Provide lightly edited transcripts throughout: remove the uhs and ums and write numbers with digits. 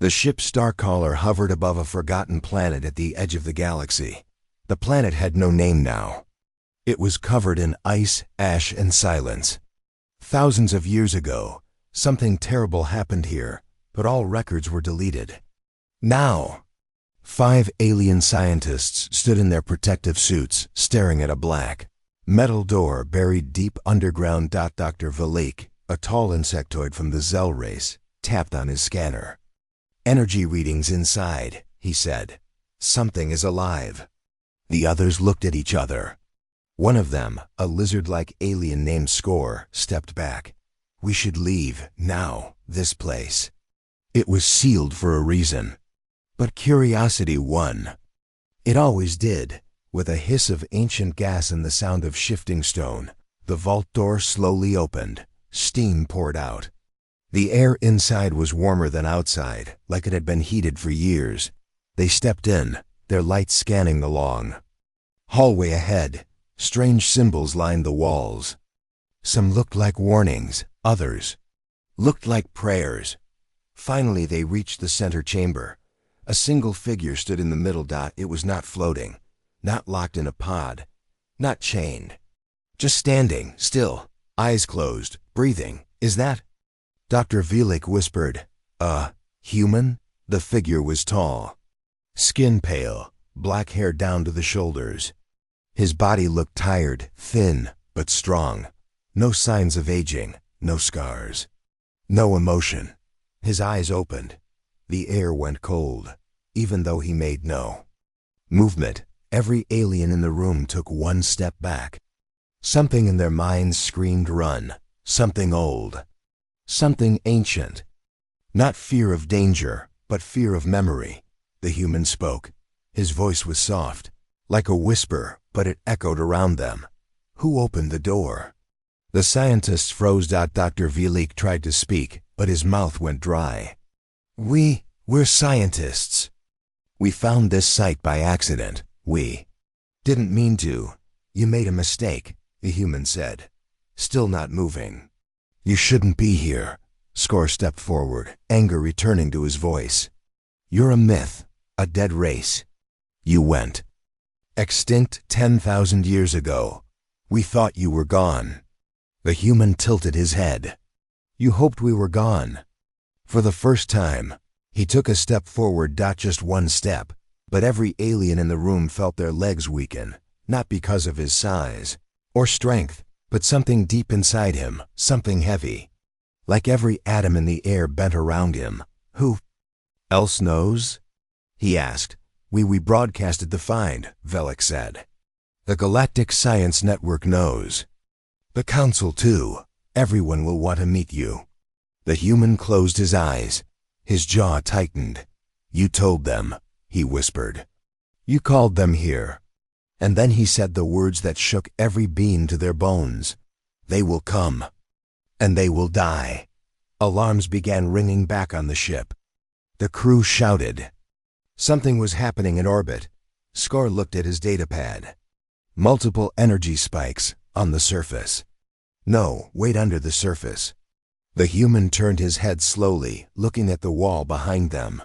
The ship Starcaller hovered above a forgotten planet at the edge of the galaxy. The planet had no name now. It was covered in ice, ash, and silence. Thousands of years ago, something terrible happened here, but all records were deleted. Now, 5 alien scientists stood in their protective suits, staring at a black metal door buried deep underground. Dr. Velik, a tall insectoid from the Zell race, tapped on his scanner. "Energy readings inside," he said. "Something is alive." The others looked at each other. One of them, a lizard-like alien named Score, stepped back. "We should leave, now, this place." It was sealed for a reason. But curiosity won. It always did. With a hiss of ancient gas and the sound of shifting stone, the vault door slowly opened. Steam poured out. The air inside was warmer than outside, like it had been heated for years. They stepped in, their lights scanning the long hallway ahead. Strange symbols lined the walls. Some looked like warnings, others looked like prayers. Finally, they reached the center chamber. A single figure stood in the middle. It was not floating, not locked in a pod, not chained. Just standing, still, eyes closed, breathing. "Is that?" Dr. Velik whispered. Human?" The figure was tall. Skin pale, black hair down to the shoulders. His body looked tired, thin, but strong. No signs of aging, no scars. No emotion. His eyes opened. The air went cold, even though he made no movement. Every alien in the room took one step back. Something in their minds screamed run. Something old. Something ancient. Not fear of danger, but fear of memory. The human spoke. His voice was soft, like a whisper, but it echoed around them. "Who opened the door?" The scientists froze. Dr. Velik tried to speak, but his mouth went dry. We're scientists. We found this site by accident. We didn't mean to. You made a mistake," the human said, still not moving. "You shouldn't be here." Score stepped forward, anger returning to his voice. "You're a myth, a dead race. You went extinct 10,000 years ago. We thought you were gone." The human tilted his head. "You hoped we were gone." For the first time, he took a step forward. Just one step, but every alien in the room felt their legs weaken, not because of his size or strength, but something deep inside him, something heavy. Like every atom in the air bent around him. "Who else knows?" he asked. We broadcasted the find," Velik said. "The Galactic Science Network knows. The Council too. Everyone will want to meet you." The human closed his eyes. His jaw tightened. "You told them," he whispered. "You called them here." And then he said the words that shook every being to their bones. "They will come. And they will die." Alarms began ringing back on the ship. The crew shouted. Something was happening in orbit. Score looked at his datapad. Multiple energy spikes on the surface. "No, wait, under the surface." The human turned his head slowly, looking at the wall behind them.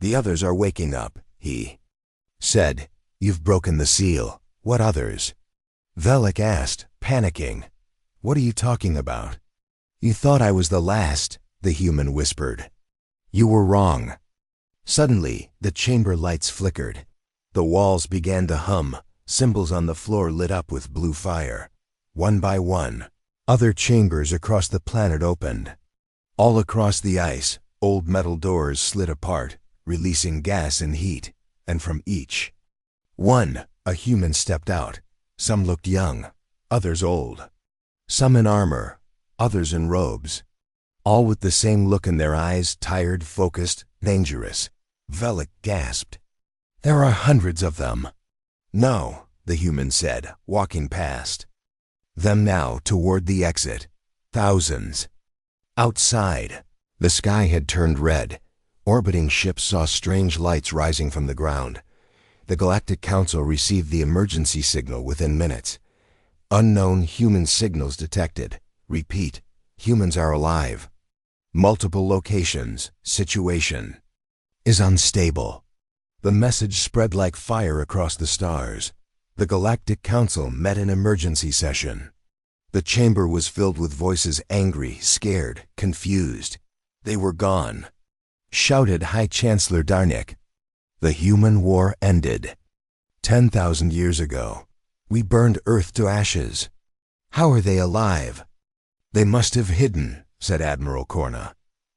"The others are waking up," he said. "You've broken the seal. What others?" Velik asked, panicking. "What are you talking about?" "You thought I was the last," the human whispered. "You were wrong." Suddenly, the chamber lights flickered. The walls began to hum. Symbols on the floor lit up with blue fire. One by one, other chambers across the planet opened. All across the ice, old metal doors slid apart, releasing gas and heat. And from each one, a human stepped out. Some looked young, others old. Some in armor, others in robes. All with the same look in their eyes, tired, focused, dangerous. Velik gasped. "There are hundreds of them." "No," the human said, walking past them now toward the exit. "Thousands." Outside, the sky had turned red. Orbiting ships saw strange lights rising from the ground. The Galactic Council received the emergency signal within minutes. "Unknown human signals detected. Repeat, humans are alive. Multiple locations, situation is unstable. The message spread like fire across the stars. The Galactic Council met in emergency session. The chamber was filled with voices angry, scared, confused. They were gone. Shouted High Chancellor Darnik. The human war ended. 10,000 years ago. We burned Earth to ashes. How are they alive? They must have hidden, said Admiral Korna.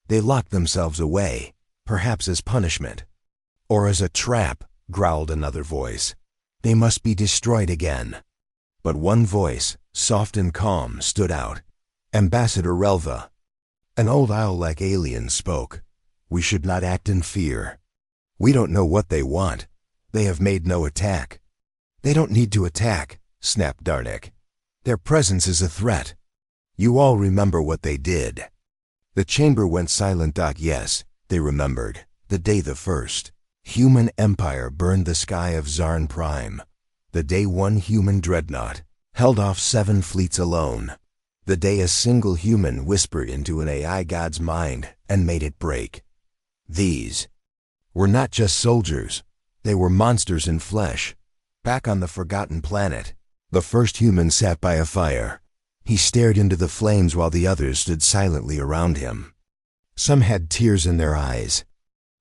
They locked themselves away, perhaps as punishment. Or as a trap, growled another voice. They must be destroyed again. But one voice, soft and calm, stood out. Ambassador Relva. An old owl-like alien spoke. We should not act in fear. We don't know what they want. They have made no attack. They don't need to attack, snapped Darnik. Their presence is a threat. You all remember what they did. The chamber went silent. Yes, they remembered. The day the first human empire burned the sky of Zarn Prime. The day one human dreadnought held off 7 fleets alone. The day a single human whispered into an AI god's mind and made it break. These were not just soldiers. They were monsters in flesh. Back on the forgotten planet, the first human sat by a fire. He stared into the flames while the others stood silently around him. Some had tears in their eyes.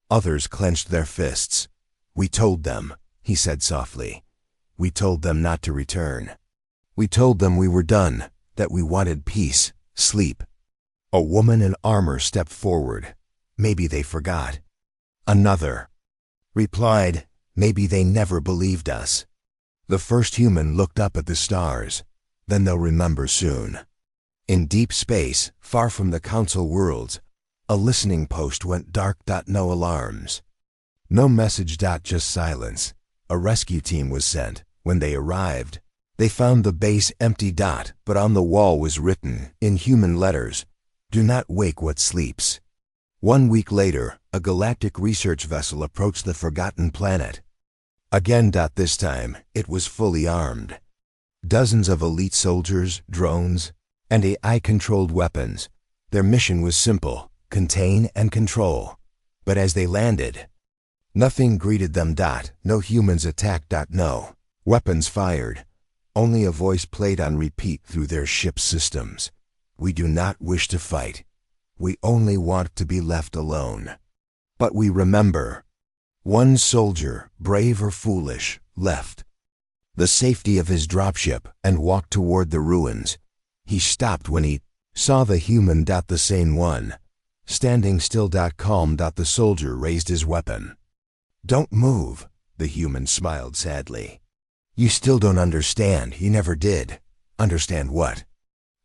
Others clenched their fists. We told them, he said softly. We told them not to return. We told them we were done, that we wanted peace, sleep. A woman in armor stepped forward. Maybe they forgot. Another replied, maybe they never believed us. The first human looked up at the stars. Then they'll remember soon. In deep space, far from the council worlds, a listening post went dark. No alarms. No message. Just silence. A rescue team was sent. When they arrived, they found the base empty. But on the wall was written, in human letters, do not wake what sleeps. 1 week later, a galactic research vessel approached the forgotten planet. Again. This time, it was fully armed. Dozens of elite soldiers, drones, and AI-controlled weapons. Their mission was simple, contain and control. But as they landed, nothing greeted them. No humans attacked. No weapons fired. Only a voice played on repeat through their ship's systems. We do not wish to fight. We only want to be left alone. But we remember. One soldier, brave or foolish, left the safety of his dropship and walked toward the ruins. He stopped when he saw the human. The sane one. Standing still. Calm. The soldier raised his weapon. Don't move, the human smiled sadly. You still don't understand. He never did. Understand what?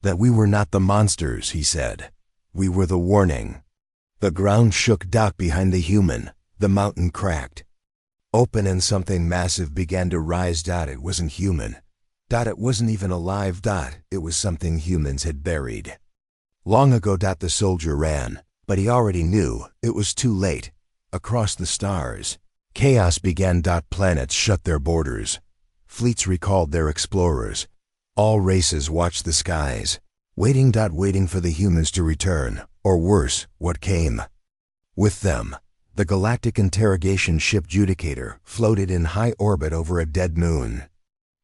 That we were not the monsters, he said. We were the warning. The ground shook. Behind the human, the mountain cracked open and something massive began to rise. It wasn't human. It wasn't even alive. It was something humans had buried long ago. The soldier ran, but he already knew it was too late. Across the stars, chaos began. Planets shut their borders. Fleets recalled their explorers. All races watched the skies, waiting for the humans to return, or worse, what came with them. The galactic interrogation ship Judicator floated in high orbit over a dead moon.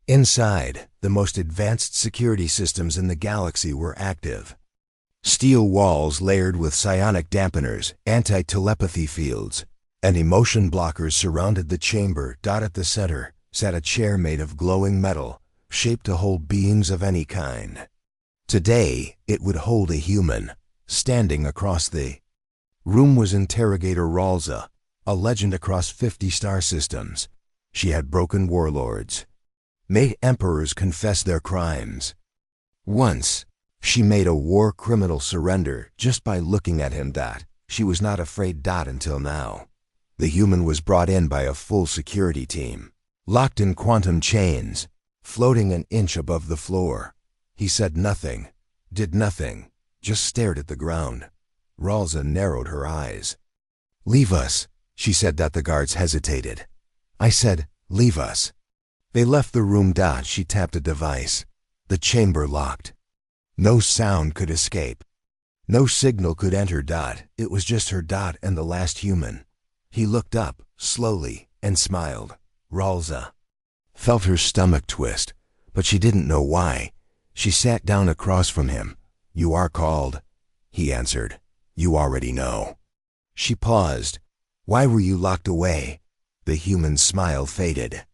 Inside, the most advanced security systems in the galaxy were active. Steel walls layered with psionic dampeners, anti-telepathy fields, and emotion blockers surrounded the chamber. At the center sat a chair made of glowing metal, shaped to hold beings of any kind. Today, it would hold a human. Standing across the room was Interrogator Ralza, a legend across 50 star systems. She had broken warlords, made emperors confess their crimes. Once, she made a war criminal surrender just by looking at him. She was not afraid. Until now. The human was brought in by a full security team, locked in quantum chains, floating an inch above the floor. He said nothing, did nothing, just stared at the ground. Ralza narrowed her eyes. Leave us, she said. The guards hesitated. I said, leave us. They left the room. She tapped a device. The chamber locked. No sound could escape. No signal could enter. It was just her. And the last human. He looked up, slowly, and smiled. Ralza felt her stomach twist, but she didn't know why. She sat down across from him. "You are called," he answered. "You already know." She paused. "Why were you locked away?" The human smile faded.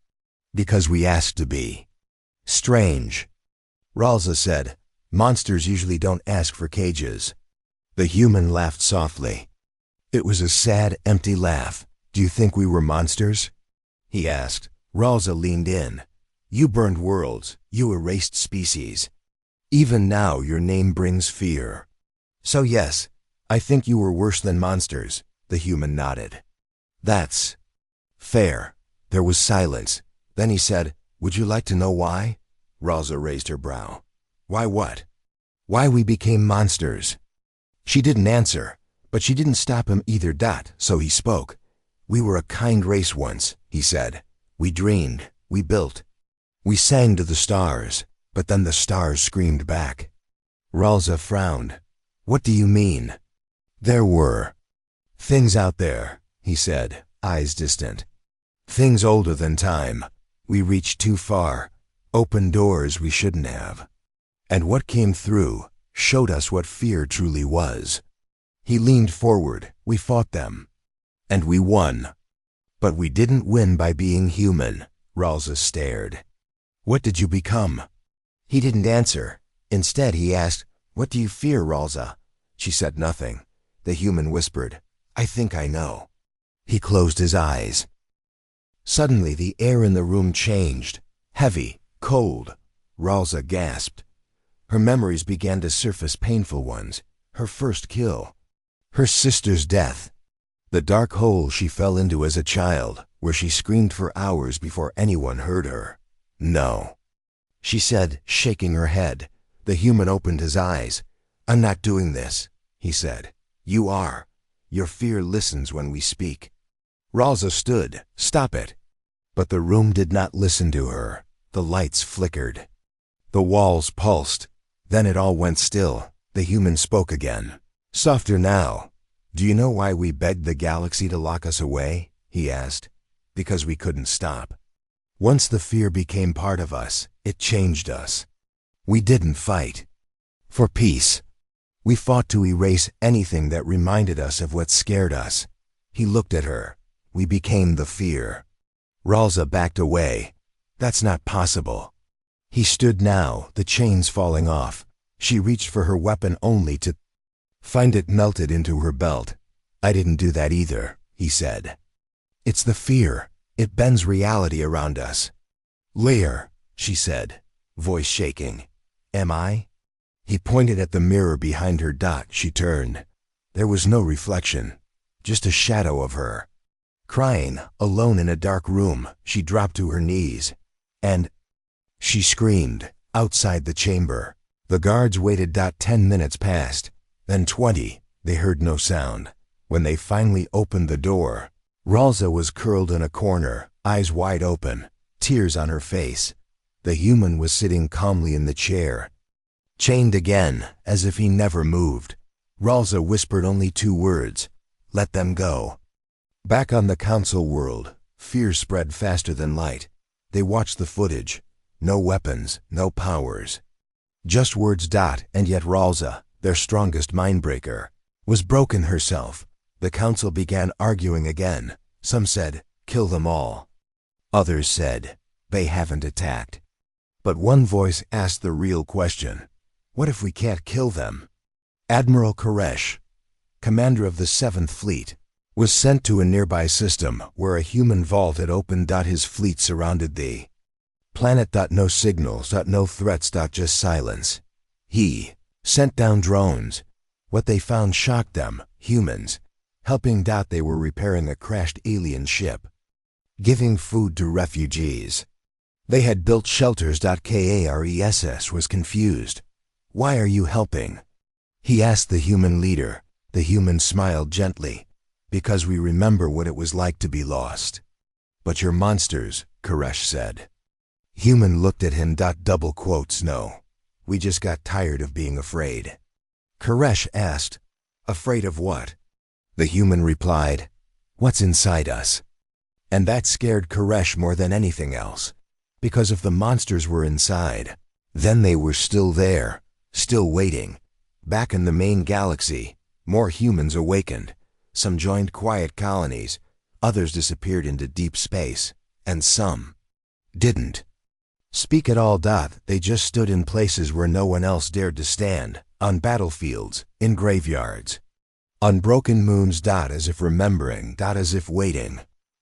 "Because we asked to be." "Strange," Ralza said. "Monsters usually don't ask for cages." The human laughed softly. It was a sad, empty laugh. "Do you think we were monsters?" he asked. Ralza leaned in. "You burned worlds. You erased species. Even now your name brings fear. So yes, I think you were worse than monsters." The human nodded. "That's fair." There was silence. Then he said, "Would you like to know why?" Ralza raised her brow. "Why what?" "Why we became monsters." She didn't answer, but she didn't stop him either. So he spoke. "We were a kind race once," he said. "We dreamed, we built, we sang to the stars, but then the stars screamed back." Ralza frowned. "What do you mean?" "There were things out there," he said, eyes distant. "Things older than time. We reached too far, opened doors we shouldn't have. And what came through showed us what fear truly was." He leaned forward. "We fought them. And we won. But we didn't win by being human." Ralza stared. "What did you become?" He didn't answer. Instead, he asked, "What do you fear, Ralza?" She said nothing. The human whispered, "I think I know." He closed his eyes. Suddenly, the air in the room changed. Heavy, cold. Ralza gasped. Her memories began to surface, painful ones. Her first kill. Her sister's death. The dark hole she fell into as a child, where she screamed for hours before anyone heard her. "No," she said, shaking her head. The human opened his eyes. "I'm not doing this," he said. "You are. Your fear listens when we speak." Ralza stood. "Stop it." But the room did not listen to her. The lights flickered. The walls pulsed. Then it all went still. The human spoke again. Softer now. "Do you know why we begged the galaxy to lock us away?" he asked. "Because we couldn't stop. Once the fear became part of us, it changed us. We didn't fight for peace. We fought to erase anything that reminded us of what scared us." He looked at her. "We became the fear." Ralza backed away. "That's not possible." He stood now, the chains falling off. She reached for her weapon only to find it melted into her belt. "I didn't do that either," he said. "It's the fear. It bends reality around us." "Lear," she said, voice shaking. "Am I?" He pointed at the mirror behind her. She turned. There was no reflection, just a shadow of her. Crying, alone in a dark room, she dropped to her knees. And she screamed, outside the chamber. The guards waited. 10 minutes passed, then 20. They heard no sound. When they finally opened the door, Ralza was curled in a corner, eyes wide open, tears on her face. The human was sitting calmly in the chair, chained again, as if he never moved. Ralza whispered only 2 words, "Let them go." Back on the council world, fear spread faster than light. They watched the footage. No weapons, no powers. Just words. And yet Ralza, their strongest mindbreaker, was broken herself. The council began arguing again. Some said, "Kill them all." Others said, "They haven't attacked." But one voice asked the real question. What if we can't kill them? Admiral Koresh, commander of the 7th Fleet, was sent to a nearby system where a human vault had opened. His fleet surrounded the planet. No signals. No threats. Just silence. He sent down drones. What they found shocked them, humans, helping. They were repairing a crashed alien ship, giving food to refugees. They had built shelters. Karess was confused. "Why are you helping?" he asked the human leader. The human smiled gently. "Because we remember what it was like to be lost." "But you're monsters," Koresh said. Human looked at him. Double quotes. "No. We just got tired of being afraid." Koresh asked, "Afraid of what?" The human replied, What's inside us? And that scared Koresh more than anything else. Because if the monsters were inside, then they were still there, still waiting. Back in the main galaxy, more humans awakened. Some joined quiet colonies, others disappeared into deep space, and some didn't speak at all. They just stood in places where no one else dared to stand, on battlefields, in graveyards, on broken moons. As if remembering, as if waiting.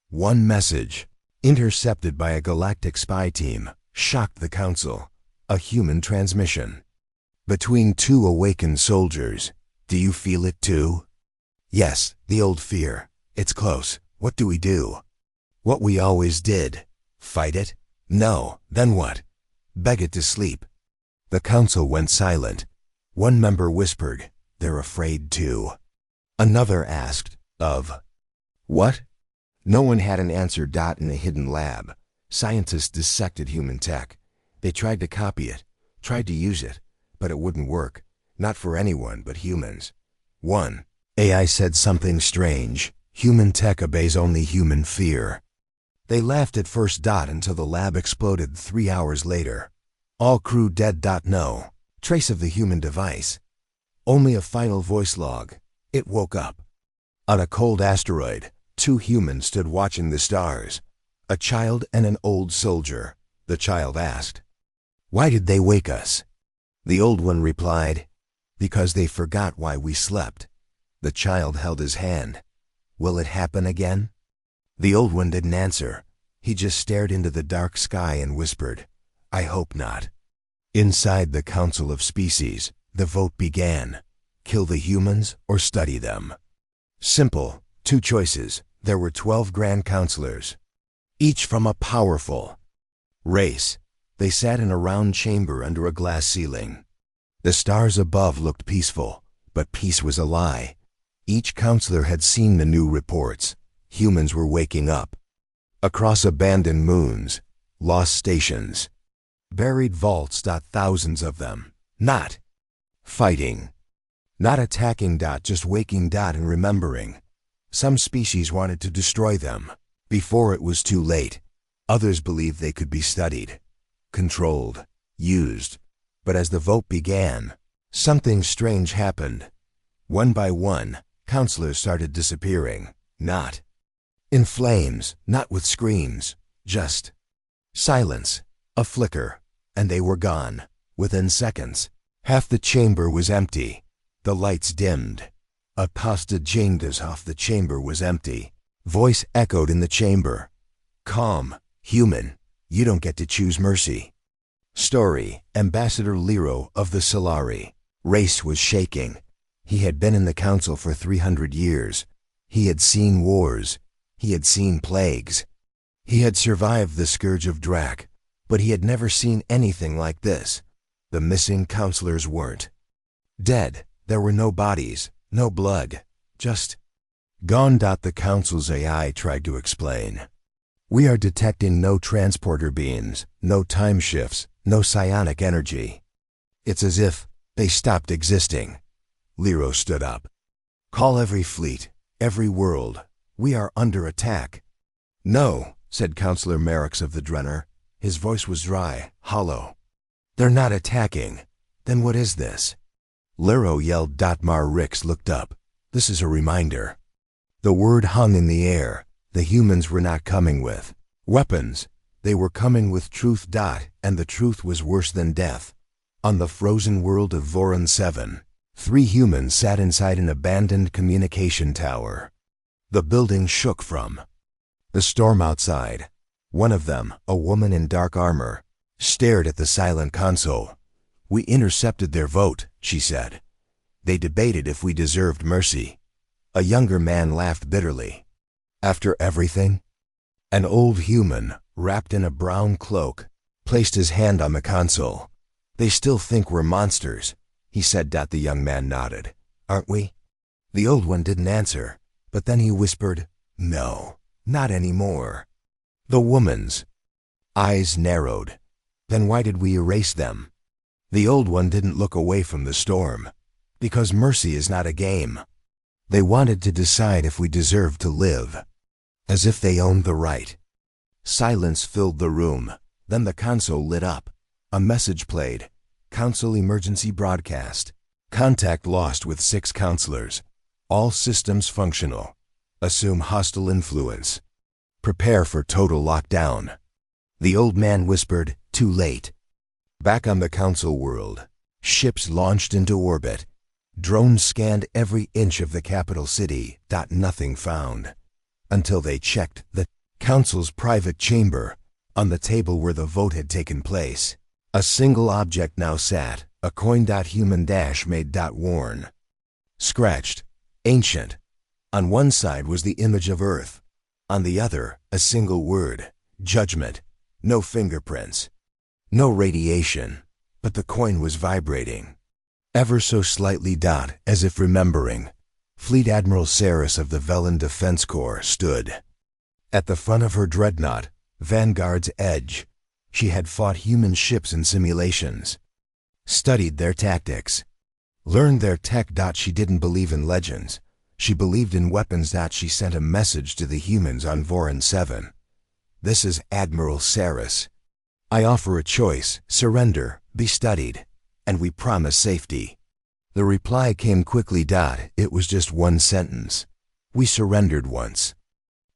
One message, intercepted by a galactic spy team, shocked the Council. A human transmission. Between two awakened soldiers. Do you feel it too? Yes, the old fear. It's close. What do we do? What we always did. Fight it? No, then what? Beg it to sleep. The Council went silent. One member whispered, "They're afraid too." Another asked, "Of what?" No one had an answer. In a hidden lab, scientists dissected human tech. They tried to copy it, tried to use it, but it wouldn't work. Not for anyone but humans. One AI said something strange. Human tech obeys only human fear. They laughed at first. Until the lab exploded 3 hours later. All crew dead. No trace of the human device. Only a final voice log. It woke up. On a cold asteroid, 2 humans stood watching the stars. A child and an old soldier. The child asked, "Why did they wake us?" The old one replied, "Because they forgot why we slept." The child held his hand. "Will it happen again?" The old one didn't answer. He just stared into the dark sky and whispered, "I hope not." Inside the Council of Species, the vote began. Kill the humans or study them. Simple, 2 choices. There were 12 Grand Counselors, each from a powerful race. They sat in a round chamber under a glass ceiling. The stars above looked peaceful, but peace was a lie. Each counselor had seen the new reports. Humans were waking up. Across abandoned moons, lost stations, buried vaults. Thousands of them. Not fighting. Not attacking. Just waking. And remembering. Some species wanted to destroy them before it was too late. Others believed they could be studied, controlled, used. But as the vote began, something strange happened. One by one, counselors started disappearing. Not in flames, not with screams, just silence, a flicker, and they were gone. Within seconds, half the chamber was empty. The lights dimmed. A pasta changes off. The chamber was empty. Voice echoed in the chamber. "Calm, human. You don't get to choose mercy." Story, Ambassador Lero of the Solari. Race was shaking. He had been in the Council for 300 years. He had seen wars. He had seen plagues. He had survived the scourge of Drac, but he had never seen anything like this. The missing counselors weren't dead. There were no bodies, no blood, just gone. The Council's AI tried to explain. "We are detecting no transporter beams, no time shifts, no psionic energy. It's as if they stopped existing." Lero stood up. "Call every fleet, every world. We are under attack." "No," said Counselor Merrick's of the Drenner. His voice was dry, hollow. "They're not attacking. Then what is this?" Lero yelled. Mar Rix looked up. "This is a reminder." The word hung in the air. The humans were not coming with weapons. They were coming with truth. And the truth was worse than death. On the frozen world of Voron 7, 3 humans sat inside an abandoned communication tower. The building shook from the storm outside. One of them, a woman in dark armor, stared at the silent console. "We intercepted their vote," she said. "They debated if we deserved mercy." A younger man laughed bitterly. "After everything?" An old human, wrapped in a brown cloak, placed his hand on the console. "They still think we're monsters," he said. The young man nodded. "Aren't we?" The old one didn't answer, but then he whispered, "No, not anymore." The woman's eyes narrowed. "Then why did we erase them?" The old one didn't look away from the storm. "Because mercy is not a game. They wanted to decide if we deserved to live." as if they owned the right. Silence filled the room. Then the console lit up. A message played. Council emergency broadcast. Contact lost with 6 counselors. All systems functional. Assume hostile influence. Prepare for total lockdown. The old man whispered, too late. Back on the council world, ships launched into orbit. Drones scanned every inch of the capital city. Nothing found. Until they checked the council's private chamber, on the table where the vote had taken place. A single object now sat, a coin. Human-made. Worn. Scratched. Ancient. On one side was the image of Earth. On the other, a single word, judgment. No fingerprints. No radiation. But the coin was vibrating. Ever so slightly. As if remembering. Fleet Admiral Saris of the Velen Defense Corps stood. At the front of her dreadnought, Vanguard's Edge, she had fought human ships in simulations. Studied their tactics. Learned their tech. She didn't believe in legends. She believed in weapons. She sent a message to the humans on Voron 7. This is Admiral Saris. I offer a choice: surrender, be studied, and we promise safety. The reply came quickly. It was just one sentence. We surrendered once.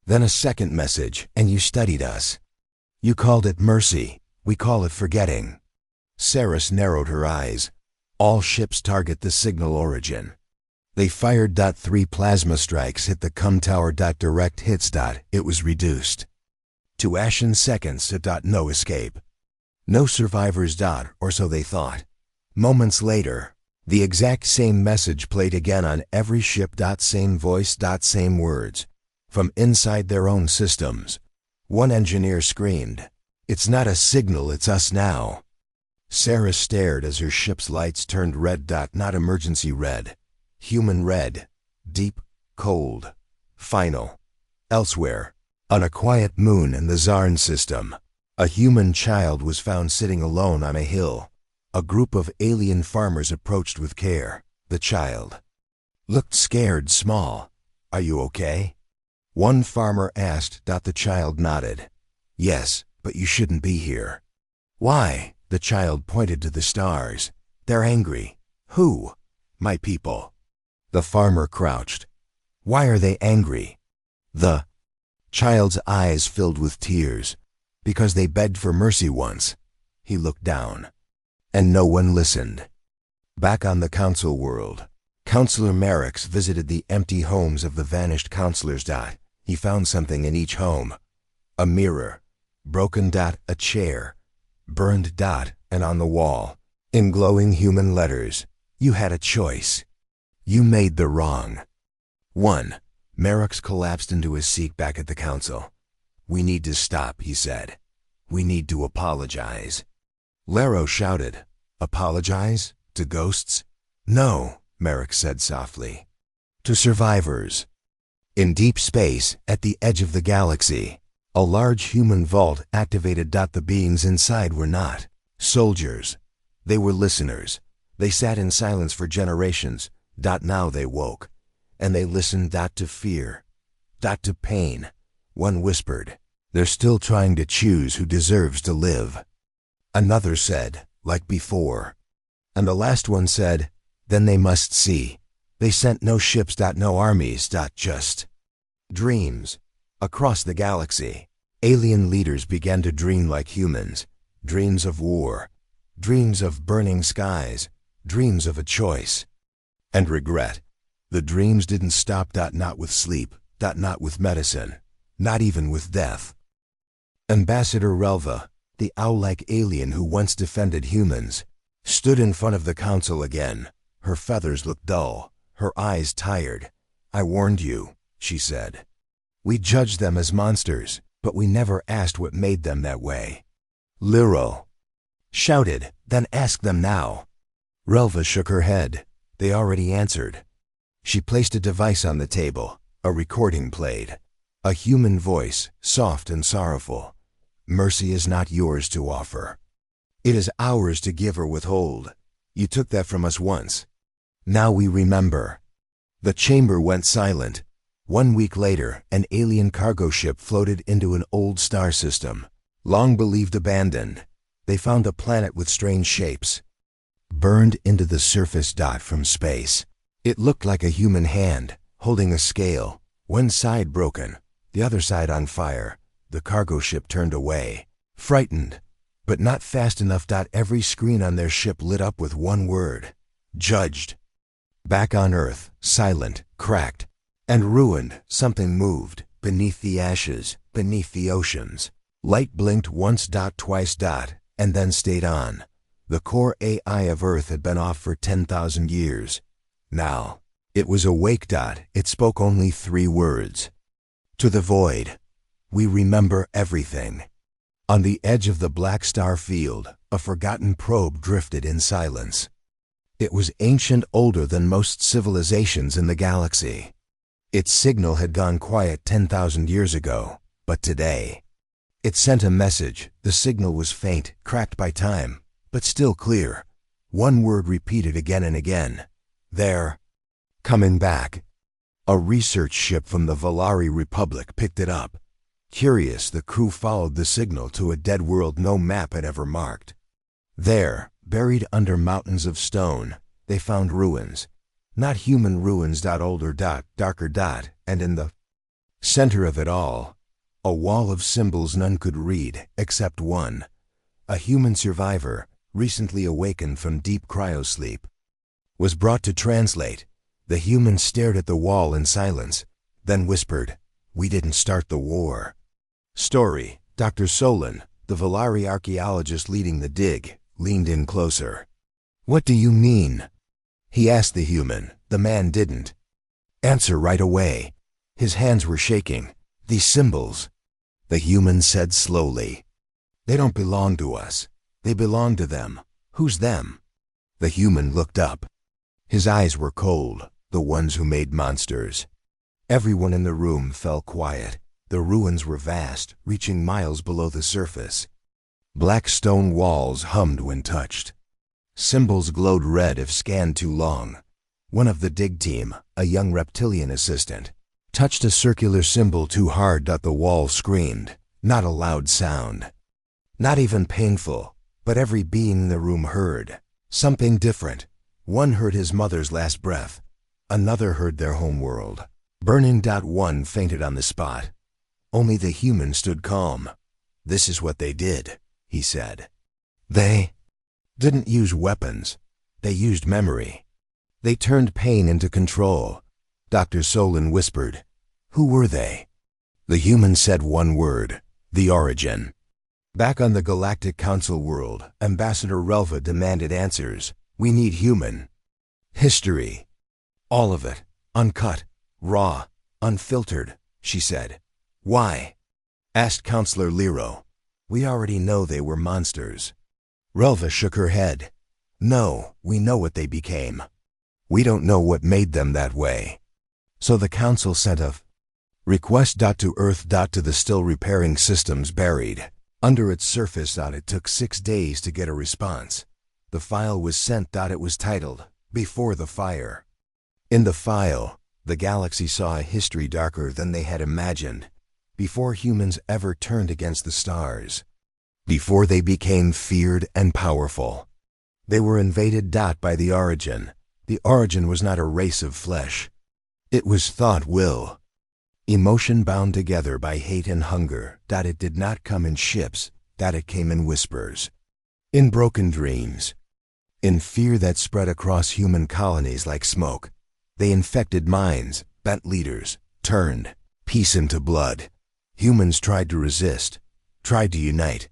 Then a second message, and you studied us. You called it mercy, we call it forgetting. Saris narrowed her eyes. All ships target the signal origin. They fired. 3 plasma strikes hit the com tower. Direct hits. It was reduced to ashen seconds. No escape. No survivors. Or so they thought. Moments later, the exact same message played again on every ship. Same voice. Same words. From inside their own systems. One engineer screamed, "It's not a signal, it's us now." Sarah stared as her ship's lights turned red. Not emergency red. Human red. Deep, cold, final. Elsewhere, on a quiet moon in the Zarn system, a human child was found sitting alone on a hill. A group of alien farmers approached with care. The child looked scared, small. "Are you okay?" One farmer asked. The child nodded. "Yes, but you shouldn't be here." "Why?" The child pointed to the stars. "They're angry." "Who?" "My people." The farmer crouched. "Why are they angry?" The child's eyes filled with tears. "Because they begged for mercy once." He looked down. And no one listened. Back on the council world, Counselor Merrick's visited the empty homes of the vanished counselors. He found something in each home. A mirror, broken. A chair, burned. And on the wall, in glowing human letters, you had a choice. You made the wrong 1. Merrick's collapsed into his seat back at the council. "We need to stop," he said. "We need to apologize." Laro shouted, "Apologize? To ghosts?" "No," Merrick said softly. "To survivors." In deep space, at the edge of the galaxy, a large human vault activated. The beings inside were not soldiers. They were listeners. They sat in silence for generations. Now they woke, and they listened. To fear. To pain. One whispered, "They're still trying to choose who deserves to live." Another said, "Like before." And the last one said, "Then they must see. They sent no ships. No armies. Just dreams." Across the galaxy, alien leaders began to dream like humans. Dreams of war. Dreams of burning skies. Dreams of a choice. And regret. The dreams didn't stop. Not with sleep. Not with medicine. Not even with death. Ambassador Relva, the owl-like alien who once defended humans, stood in front of the council again. Her feathers looked dull, her eyes tired. "I warned you," she said. "We judged them as monsters, but we never asked what made them that way." Liro shouted, "Then ask them now." Relva shook her head. They already answered. She placed a device on the table. A recording played. A human voice, soft and sorrowful. "Mercy is not yours to offer. It is ours to give or withhold. You took that from us once. Now we remember." The chamber went silent. 1 week later, an alien cargo ship floated into an old star system, long believed abandoned. They found a planet with strange shapes, burned into the surface from space. It looked like a human hand, holding a scale, one side broken, the other side on fire. The cargo ship turned away, frightened, but not fast enough. Every screen on their ship lit up with one word: judged. Back on Earth, silent, cracked, and ruined, something moved, beneath the ashes, beneath the oceans. Light blinked once, twice, and then stayed on. The core AI of Earth had been off for 10,000 years. Now, it was awake. It spoke only 3 words. To the void. We remember everything. On the edge of the black star field, a forgotten probe drifted in silence. It was ancient, older than most civilizations in the galaxy. Its signal had gone quiet 10,000 years ago, but today, it sent a message. The signal was faint, cracked by time, but still clear. One word repeated again and again. They're coming back. A research ship from the Valari Republic picked it up. Curious, the crew followed the signal to a dead world no map had ever marked. There, buried under mountains of stone, they found ruins. Not human ruins. Older, darker, and in the center of it all, a wall of symbols none could read except one. A human survivor, recently awakened from deep cryosleep, was brought to translate. The human stared at the wall in silence, then whispered, "We didn't start the war." Story. Dr. Solon, the Valari archaeologist leading the dig, leaned in closer. "What do you mean?" he asked the human. The man didn't answer right away. His hands were shaking. "These symbols," the human said slowly, "they don't belong to us. They belong to them." "Who's them?" The human looked up. His eyes were cold. "The ones who made monsters." Everyone in the room fell quiet. The ruins were vast, reaching miles below the surface. Black stone walls hummed when touched. Symbols glowed red if scanned too long. One of the dig team, a young reptilian assistant, touched a circular symbol too hard. The wall screamed. Not a loud sound, not even painful, but every being in the room heard something different. One heard his mother's last breath. Another heard their homeworld burning. One fainted on the spot. Only the human stood calm. "This is what they did," he said. "They didn't use weapons. They used memory. They turned pain into control." Dr. Solon whispered, "Who were they?" The human said one word: "The Origin." Back on the Galactic Council world, Ambassador Relva demanded answers. "We need human history. All of it. Uncut, raw, unfiltered," she said. "Why?" asked Counselor Lero. "We already know they were monsters." Relva shook her head. "No, we know what they became. We don't know what made them that way." So the Council sent a request to Earth to the still repairing systems buried under its surface. It took 6 days to get a response. The file was sent. It was titled, "Before the Fire." In the file, the galaxy saw a history darker than they had imagined. Before humans ever turned against the stars. Before they became feared and powerful. They were invaded by the Origin. The Origin was not a race of flesh. It was thought, will, emotion bound together by hate and hunger. It did not come in ships. It came in whispers. In broken dreams. In fear that spread across human colonies like smoke. They infected minds, bent leaders, turned peace into blood. Humans tried to resist, tried to unite,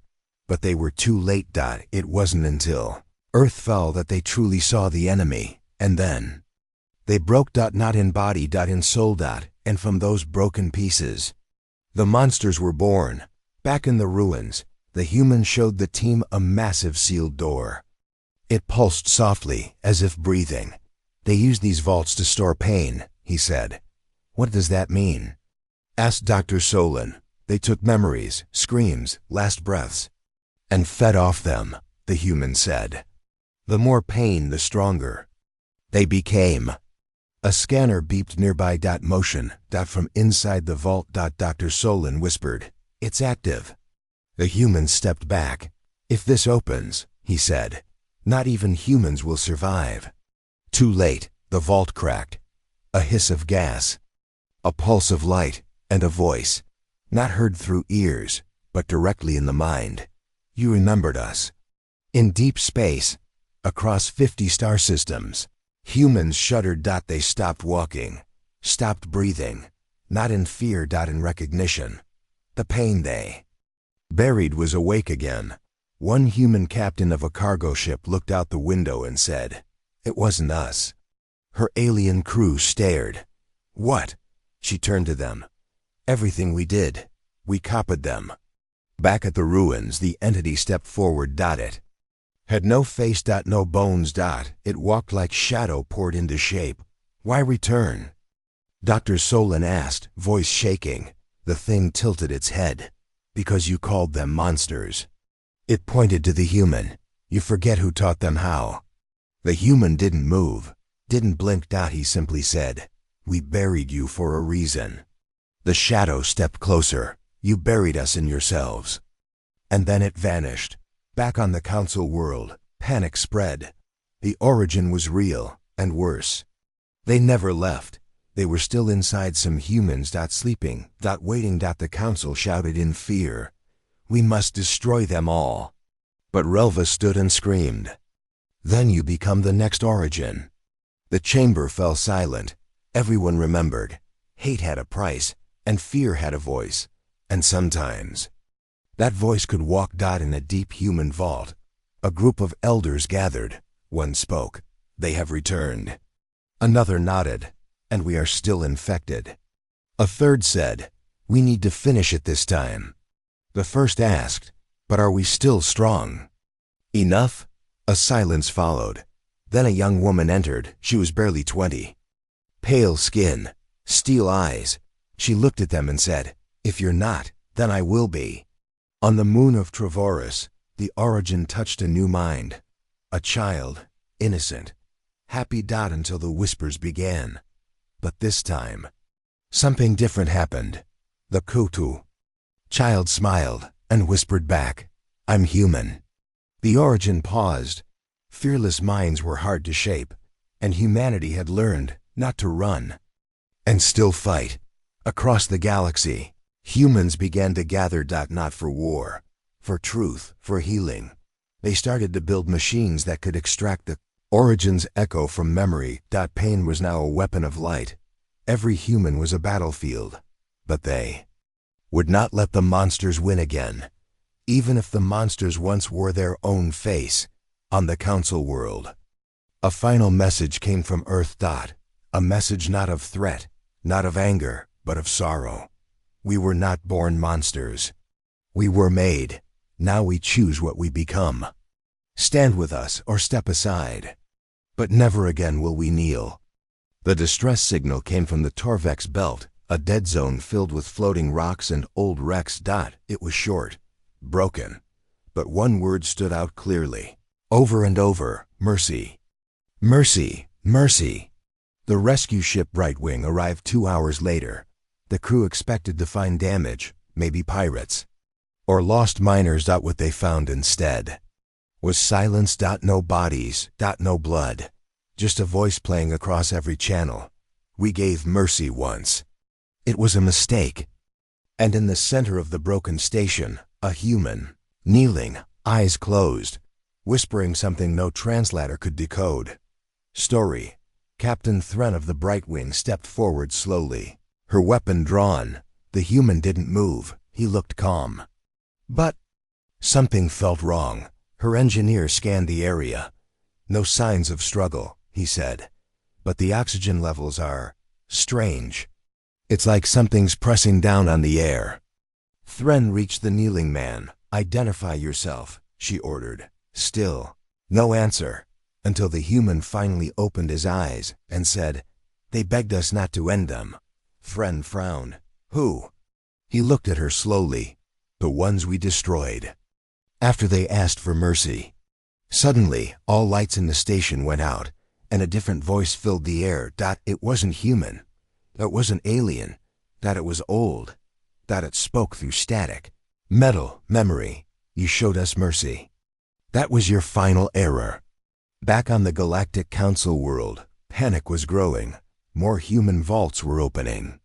but they were too late. It wasn't until Earth fell that they truly saw the enemy, and then they broke. Not in body, in soul. And from those broken pieces, the monsters were born. Back in the ruins, the humans showed the team a massive sealed door. It pulsed softly, as if breathing. "They used these vaults to store pain," he said. "What does that mean?" asked Dr. Solon. "They took memories, screams, last breaths, and fed off them," the human said. "The more pain, the stronger they became." A scanner beeped nearby. Motion. From inside the vault. Dr. Solon whispered, "It's active." The human stepped back. "If this opens," he said, "not even humans will survive." Too late, the vault cracked. A hiss of gas, a pulse of light, and a voice, not heard through ears, but directly in the mind. "You remembered us." In deep space, across 50 star systems, humans shuddered. They stopped walking, stopped breathing, not in fear. In recognition. The pain they buried was awake again. One human captain of a cargo ship looked out the window and said, "It wasn't us." Her alien crew stared. "What?" She turned to them. "Everything we did. We copied them." Back at the ruins, the entity stepped forward. It had no face. No bones. It walked like shadow poured into shape. "Why return?" Dr. Solon asked, voice shaking. The thing tilted its head. "Because you called them monsters." It pointed to the human. "You forget who taught them how." The human didn't move, didn't blink. He simply said, "We buried you for a reason." The shadow stepped closer. "You buried us in yourselves." And then it vanished. Back on the council world, panic spread. The origin was real, and worse. They never left. They were still inside some humans. Sleeping. Waiting. The council shouted in fear, "We must destroy them all." But Relva stood and screamed, "Then you become the next origin." The chamber fell silent. Everyone remembered. Hate had a price, and fear had a voice. And sometimes that voice could walk. In a deep human vault, a group of elders gathered. One spoke. "They have returned." Another nodded. "And we are still infected." A third said, "We need to finish it this time." The first asked, "But are we still strong?" "Enough?" A silence followed. Then a young woman entered. She was barely 20. Pale skin, steel eyes. She looked at them and said, "If you're not, then I will be." On the moon of Trevoris, the origin touched a new mind. A child, innocent, happy. Until the whispers began. But this time, something different happened. The Kutu child smiled and whispered back, "I'm human." The origin paused. Fearless minds were hard to shape, and humanity had learned not to run and still fight. Across the galaxy, humans began to gather. Not for war, for truth, for healing. They started to build machines that could extract the origin's echo from memory. Pain was now a weapon of light. Every human was a battlefield. But they would not let the monsters win again, even if the monsters once wore their own face. On the council world, a final message came from Earth. A message not of threat, not of anger, but of sorrow. We were not born monsters. We were made. Now we choose what we become. Stand with us or step aside. But never again will we kneel. The distress signal came from the Torvex belt, a dead zone filled with floating rocks and old wrecks. It was short, broken, but one word stood out clearly. Over and over, mercy. Mercy, mercy. The rescue ship Brightwing arrived 2 hours later. The crew expected to find damage, maybe pirates, or lost miners. What they found instead was silence. No bodies. No blood. Just a voice playing across every channel. We gave mercy once. It was a mistake. And in the center of the broken station, a human, kneeling, eyes closed, whispering something no translator could decode. Story. Captain Thren of the Brightwing stepped forward slowly, her weapon drawn. The human didn't move. He looked calm. But something felt wrong. Her engineer scanned the area. "No signs of struggle," he said. "But the oxygen levels are strange. It's like something's pressing down on the air." Thren reached the kneeling man. "Identify yourself," she ordered. Still, no answer, until the human finally opened his eyes and said, "They begged us not to end them." Thren frowned. "Who?" He looked at her slowly. "The ones we destroyed. After they asked for mercy." Suddenly, all lights in the station went out, and a different voice filled the air. It wasn't human. It wasn't alien. It was old. It spoke through static. Metal, memory, you showed us mercy. That was your final error. Back on the Galactic Council world, panic was growing. More human vaults were opening.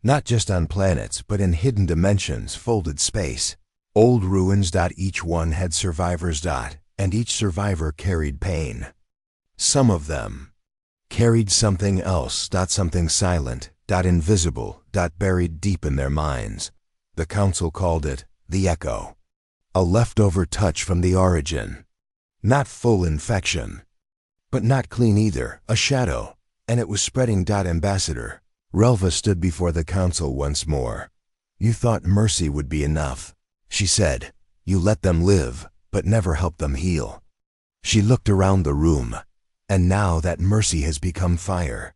Not just on planets, but in hidden dimensions, folded space. Old ruins. Each one had survivors. And each survivor carried pain. Some of them carried something else. Something silent. Invisible. Buried deep in their minds. The Council called it the Echo. A leftover touch from the origin. Not full infection. But not clean either. A shadow. And it was spreading. Ambassador Relva stood before the Council once more. You thought mercy would be enough, she said. You let them live, but never helped them heal. She looked around the room. And now that mercy has become fire.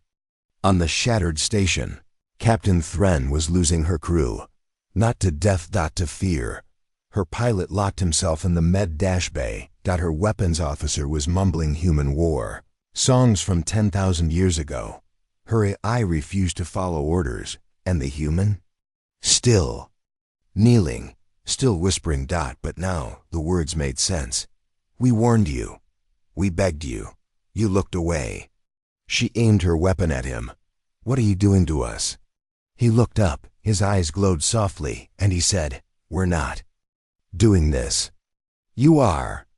On the shattered station, Captain Thren was losing her crew. Not to death. To fear. Her pilot locked himself in the med-bay. Her weapons officer was mumbling human war songs from 10,000 years ago. Her AI refused to follow orders, and the human? Still kneeling, still whispering. But now the words made sense. We warned you. We begged you. You looked away. She aimed her weapon at him. What are you doing to us? He looked up, his eyes glowed softly, and he said, We're not doing this. You are.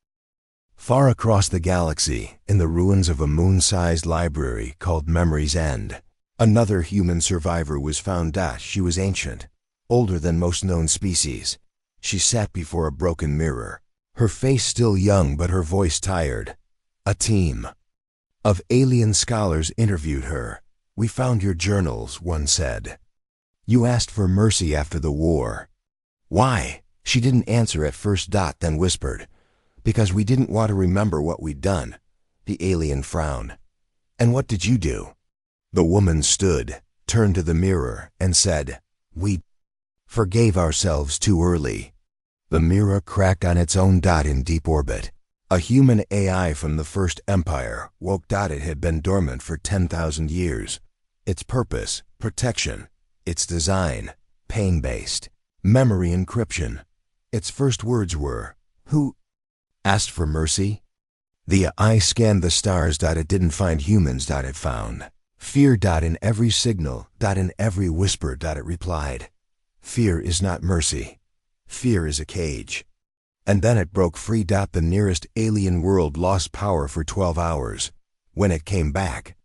Far across the galaxy, in the ruins of a moon-sized library called Memory's End, another human survivor was found. She was ancient, older than most known species. She sat before a broken mirror, her face still young but her voice tired. A team of alien scholars interviewed her. We found your journals, one said. You asked for mercy after the war. Why? She didn't answer at first. Then whispered. Because we didn't want to remember what we'd done. The alien frowned. And what did you do? The woman stood, turned to the mirror, and said, We forgave ourselves too early. The mirror cracked on its own. In deep orbit, a human AI from the First Empire woke. It had been dormant for 10,000 years. Its purpose, protection. Its design, pain-based. Memory encryption. Its first words were, Who asked for mercy? The eye scanned the stars. It didn't find humans. It found fear. In every signal. In every whisper. It replied, Fear is not mercy. Fear is a cage. And then it broke free. The nearest alien world lost power for 12 hours. When it came back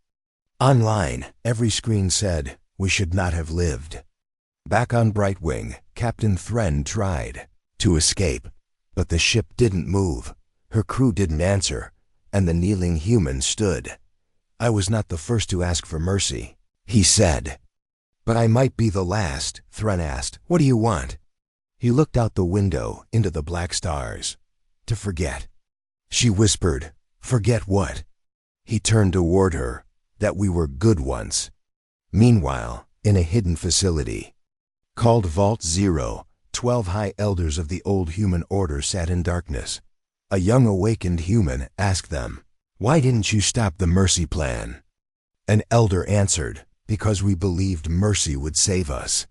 online, every screen said, We should not have lived. Back on Brightwing, Captain Thren tried to escape. But the ship didn't move, her crew didn't answer, and the kneeling human stood. I was not the first to ask for mercy, he said. But I might be the last. Thren asked, What do you want? He looked out the window into the black stars. To forget. She whispered, Forget what? He turned toward her. That we were good once. Meanwhile, in a hidden facility called Vault Zero, 12 high elders of the old human order sat in darkness. A young awakened human asked them, Why didn't you stop the mercy plan? An elder answered, Because we believed mercy would save us.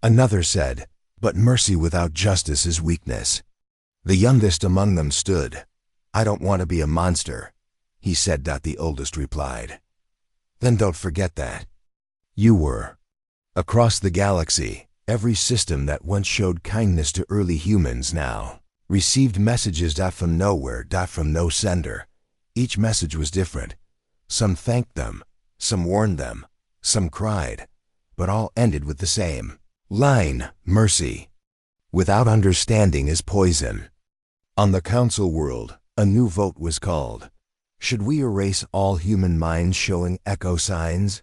Another said, But mercy without justice is weakness. The youngest among them stood. I don't want to be a monster, he said. The oldest replied. Then don't forget that you were. Across the galaxy, every system that once showed kindness to early humans now received messages. From nowhere. From no sender. Each message was different. Some thanked them, some warned them, some cried, but all ended with the same line, mercy. Without understanding is poison. On the Council world, a new vote was called. Should we erase all human minds showing echo signs?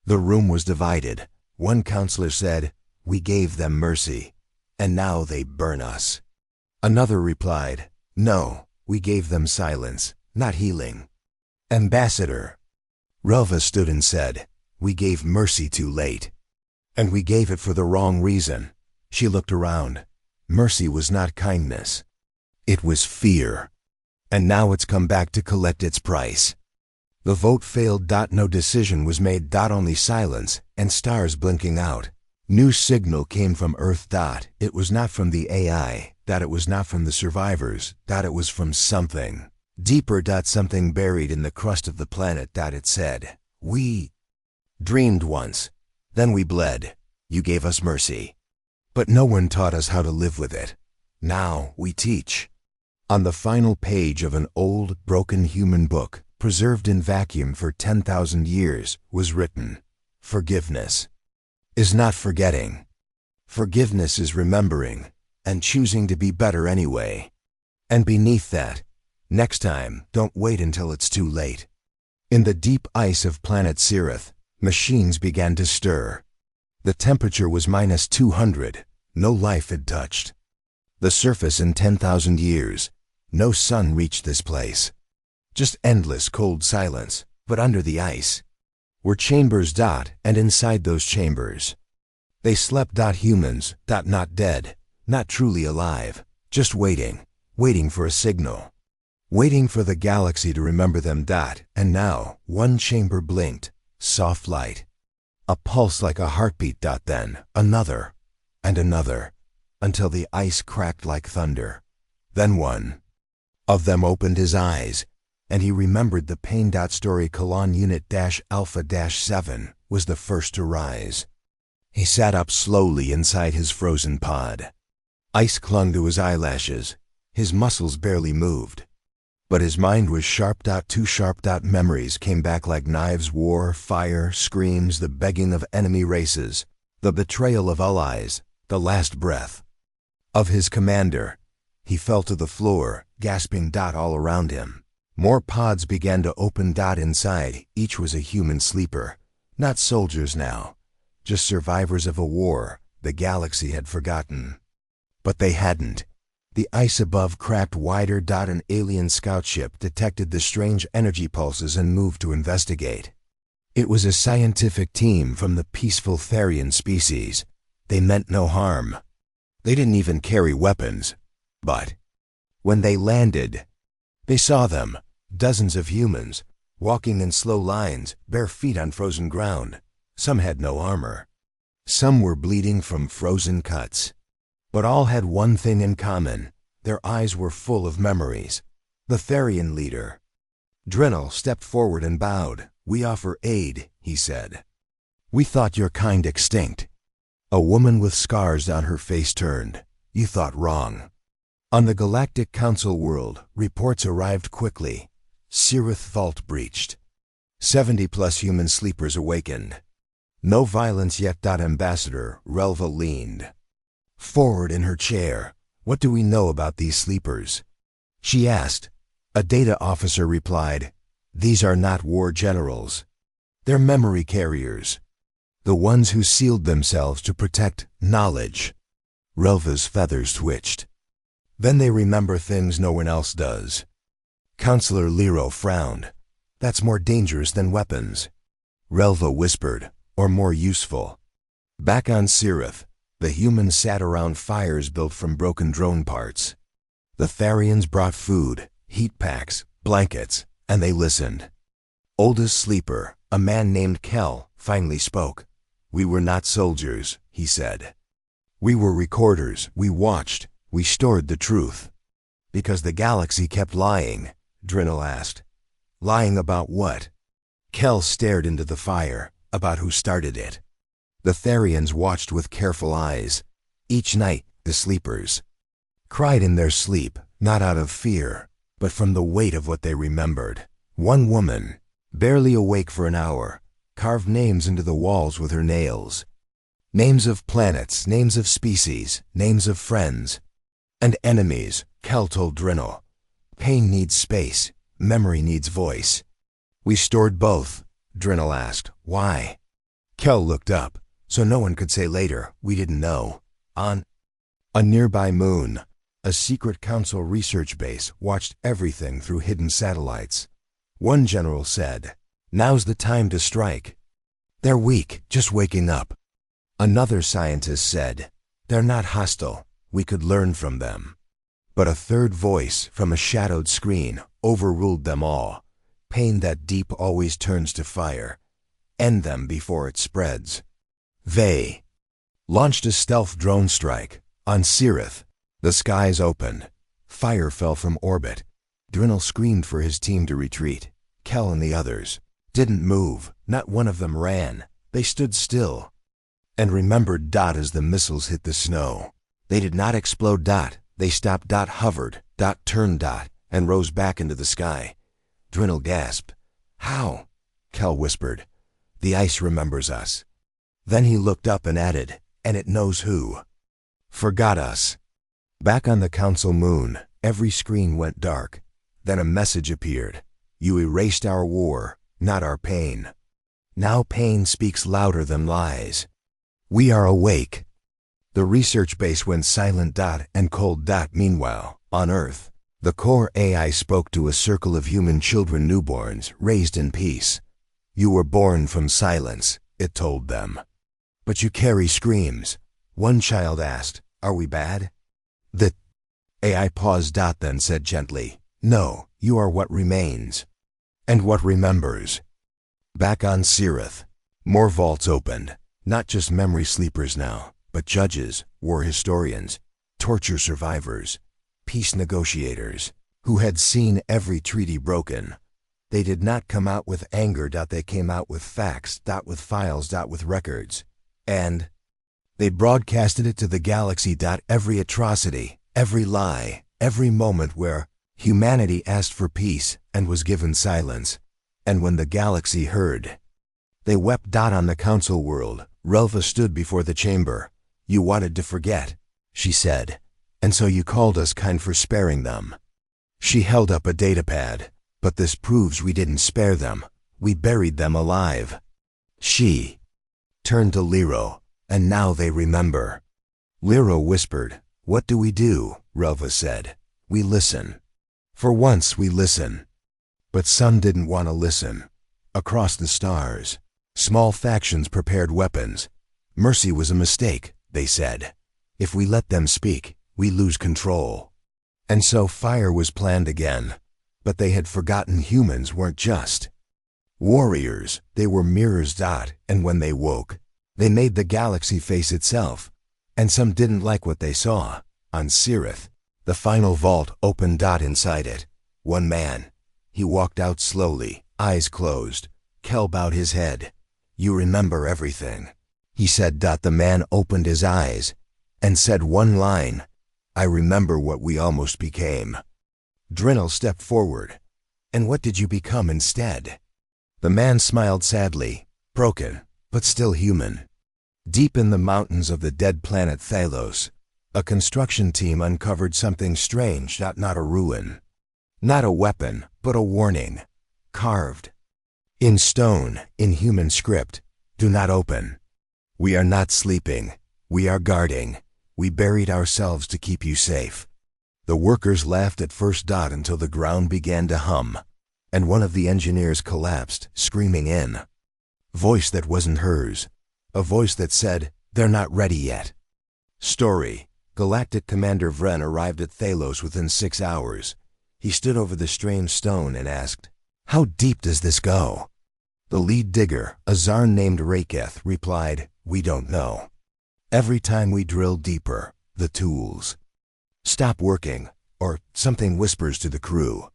The room was divided. One counselor said, We gave them mercy, and now they burn us. Another replied, No, we gave them silence, not healing. Ambassador Relva stood and said, We gave mercy too late. And we gave it for the wrong reason. She looked around. Mercy was not kindness. It was fear. And now it's come back to collect its price. The vote failed. No decision was made. Only silence and stars blinking out. New signal came from Earth. It was not from the AI. It was not from the survivors. It was from something deeper. Something buried in the crust of the planet. It said, "We dreamed once. Then we bled. You gave us mercy. But no one taught us how to live with it. Now we teach." On the final page of an old, broken human book, preserved in vacuum for 10,000 years, was written, "Forgiveness is not forgetting. Forgiveness is remembering and choosing to be better anyway." And beneath that, "Next time, don't wait until it's too late." In the deep ice of planet Sirith, machines began to stir. The temperature was -200. No life had touched the surface in 10,000 years. No sun reached this place. Just endless cold silence. But under the ice were chambers. And inside those chambers, they slept. Humans. Not dead. Not truly alive. Just waiting. Waiting for a signal. Waiting for the galaxy to remember them. And now, one chamber blinked. Soft light. A pulse like a heartbeat. Then, another. And another. Until the ice cracked like thunder. Then one of them opened his eyes, and he remembered the pain. Story colon unit -alpha-7 was the first to rise. He sat up slowly inside his frozen pod. Ice clung to his eyelashes. His muscles barely moved. But his mind was sharp. Too sharp. Memories came back like knives. War, fire, screams, the begging of enemy races, the betrayal of allies, the last breath of his commander. He fell to the floor, gasping. All around him, more pods began to open. Inside, each was a human sleeper. Not soldiers now, just survivors of a war the galaxy had forgotten. But they hadn't. The ice above cracked wider. An alien scout ship detected the strange energy pulses and moved to investigate. It was a scientific team from the peaceful Therian species. They meant no harm. They didn't even carry weapons. But when they landed, they saw them, dozens of humans, walking in slow lines, bare feet on frozen ground. Some had no armor. Some were bleeding from frozen cuts. But all had one thing in common. Their eyes were full of memories. The Therian leader, Drinel, stepped forward and bowed. "We offer aid," he said. "We thought your kind extinct." A woman with scars on her face turned. "You thought wrong." On the Galactic Council world, reports arrived quickly. Sirith vault breached. 70+ human sleepers awakened. No violence yet. Ambassador Relva leaned forward in her chair. "What do we know about these sleepers?" she asked. A data officer replied, "These are not war generals. They're memory carriers. The ones who sealed themselves to protect knowledge." Relva's feathers twitched. "Then they remember things no one else does." Counselor Lero frowned. "That's more dangerous than weapons." Relva whispered, "Or more useful." Back on Sirith, the humans sat around fires built from broken drone parts. The Therians brought food, heat packs, blankets, and they listened. Oldest sleeper, a man named Kel, finally spoke. "We were not soldiers," he said. "We were recorders. We watched. We stored the truth." "Because the galaxy kept lying?" Drinel asked. "Lying about what?" Kel stared into the fire. "About who started it." The Therians watched with careful eyes. Each night, the sleepers cried in their sleep, not out of fear, but from the weight of what they remembered. One woman, barely awake for an hour, carved names into the walls with her nails. Names of planets, names of species, names of friends and enemies. Kel told Drinel, "Pain needs space, memory needs voice." "We stored both," Drinel asked. "Why?" Kel looked up, so no one could say later, "We didn't know." On a nearby moon, a secret council research base watched everything through hidden satellites. One general said, "Now's the time to strike." "They're weak, just waking up." Another scientist said, "They're not hostile. We could learn from them." But a third voice from a shadowed screen overruled them all. Pain that deep always turns to fire. End them before it spreads. They launched a stealth drone strike on Sirith. The skies opened. Fire fell from orbit. Drinell screamed for his team to retreat. Kel and the others didn't move. Not one of them ran. They stood still and remembered Dot as the missiles hit the snow. They did not explode Dot. They stopped Dot, hovered. Dot turned Dot and rose back into the sky. Drinell gasped. How? Kel whispered. The ice remembers us. Then he looked up and added, and it knows who forgot us. Back on the council moon, every screen went dark. Then a message appeared. You erased our war, not our pain. Now pain speaks louder than lies. We are awake. The research base went silent. Dot and cold. Dot. Meanwhile, on Earth, the core AI spoke to a circle of human children, newborns, raised in peace. You were born from silence, it told them. But you carry screams. One child asked, Are we bad? The AI paused. Dot then said gently, No, you are what remains. And what remembers. Back on Sirith, more vaults opened. Not just memory sleepers now, but judges, war historians, torture survivors, peace negotiators, who had seen every treaty broken. They did not come out with anger. They came out with facts. With files. With records. And they broadcasted it to the galaxy. Every atrocity, every lie, every moment where humanity asked for peace and was given silence. And when the galaxy heard, they wept. On the council world, Relva stood before the chamber. You wanted to forget, she said, and so you called us kind for sparing them. She held up a datapad. But this proves we didn't spare them. We buried them alive. She turned to Lero, and now they remember. Lero whispered, What do we do? Relva said, We listen. For once we listen. But some didn't want to listen. Across the stars, small factions prepared weapons. Mercy was a mistake, they said. If we let them speak, we lose control. And so fire was planned again. But they had forgotten humans weren't just warriors, they were mirrors. And when they woke, they made the galaxy face itself. And some didn't like what they saw. On Sirith, the final vault opened. Inside it, one man. He walked out slowly, eyes closed. Kel bowed his head. You remember everything, he said. The man opened his eyes and said one line. I remember what we almost became. Drinell stepped forward. And what did you become instead? The man smiled sadly, broken, but still human. Deep in the mountains of the dead planet Thalos, a construction team uncovered something strange. Not a ruin, not a weapon, but a warning. Carved in stone, in human script, do not open. We are not sleeping, we are guarding. We buried ourselves to keep you safe. The workers laughed at first. Until the ground began to hum, and one of the engineers collapsed, screaming in voice that wasn't hers, a voice that said, They're not ready yet. Story. Galactic Commander Vren arrived at Thalos within 6 hours. He stood over the strange stone and asked, How deep does this go? The lead digger, a Zarn named Raketh, replied, We don't know. Every time we drill deeper, the tools stop working, or something whispers to the crew.